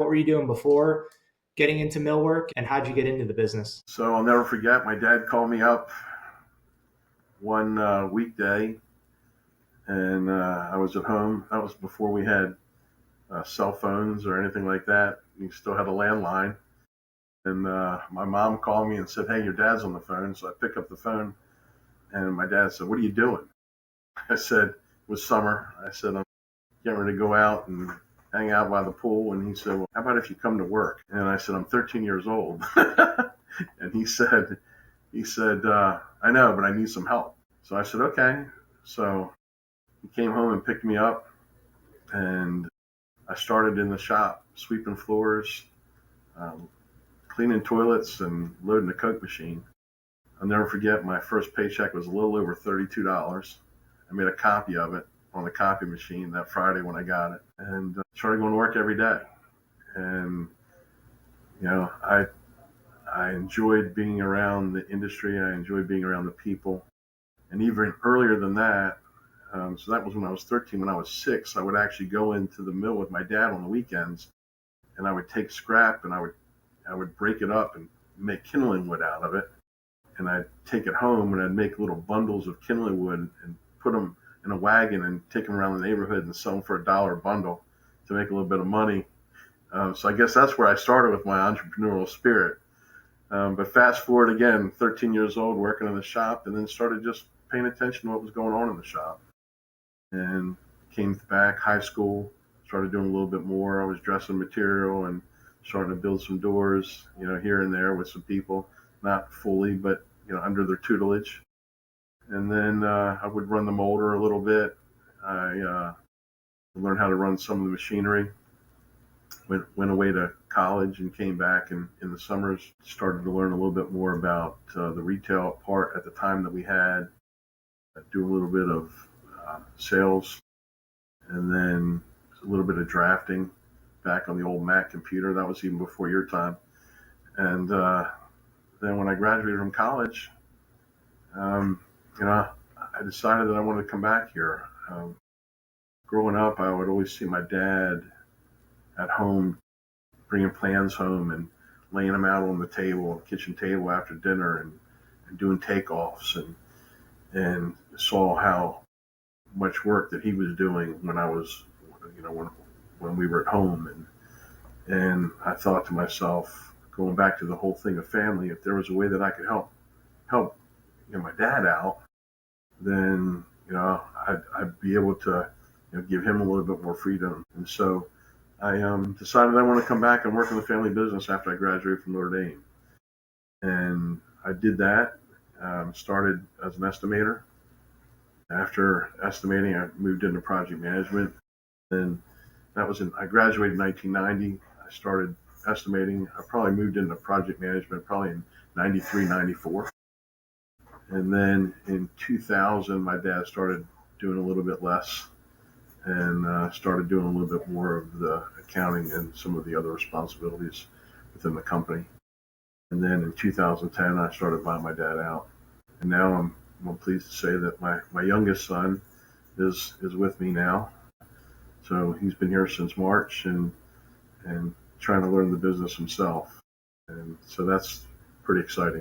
What were you doing before getting into millwork, and how'd you get into the business? So I'll never forget, my dad called me up one weekday, and I was at home. That was before we had cell phones or anything like that. We still had a landline. And my mom called me and said, "Hey, your dad's on the phone." So I pick up the phone, and my dad said, "What are you doing?" I said, "It was summer." I said, "I'm getting ready to go out and hang out by the pool." And he said, "Well, how about if you come to work?" And I said, "I'm 13 years old." And he said, "I know, but I need some help." So I said, "Okay." So he came home and picked me up, and I started in the shop, sweeping floors, um, cleaning toilets, and loading the Coke machine. I'll never forget, my first paycheck was a little over $32. I made a copy of it on the copy machine that Friday when I got it, and started going to work every day. And you know, I enjoyed being around the industry. I enjoyed being around the people. And even earlier than that, so that was when I was 13. When I was 6, I would actually go into the mill with my dad on the weekends, and I would take scrap and I would break it up and make kindling wood out of it. And I'd take it home and I'd make little bundles of kindling wood and put them in a wagon and take them around the neighborhood and sell them for $1 a bundle to make a little bit of money. So I guess that's where I started with my entrepreneurial spirit. But fast forward again, 13 years old, working in the shop, and then started just paying attention to what was going on in the shop. And came back, high school, started doing a little bit more. I was dressing material and starting to build some doors, here and there with some people, not fully, but, under their tutelage. And then I would run the molder a little bit. I learned how to run some of the machinery. Went away to college and came back, and in the summers started to learn a little bit more about the retail part at the time that we had. Do a little bit of sales, and then a little bit of drafting back on the old Mac computer. That was even before your time. And then when I graduated from college, um, I decided that I wanted to come back here. Growing up, I would always see my dad at home bringing plans home and laying them out on the table, kitchen table after dinner, and doing takeoffs, and saw how much work that he was doing when I was, when we were at home. And I thought to myself, going back to the whole thing of family, if there was a way that I could help my dad out, then I'd be able to give him a little bit more freedom. And so I decided I want to come back and work in the family business after I graduated from Notre Dame. And I did that. Started as an estimator. After estimating, I moved into project management. And I graduated in 1990. I started estimating. I probably moved into project management probably in 93, 94. And then in 2000, my dad started doing a little bit less, and started doing a little bit more of the accounting and some of the other responsibilities within the company. And then in 2010, I started buying my dad out. And now I'm pleased to say that my youngest son is with me now. So he's been here since March, and trying to learn the business himself. And so that's pretty exciting.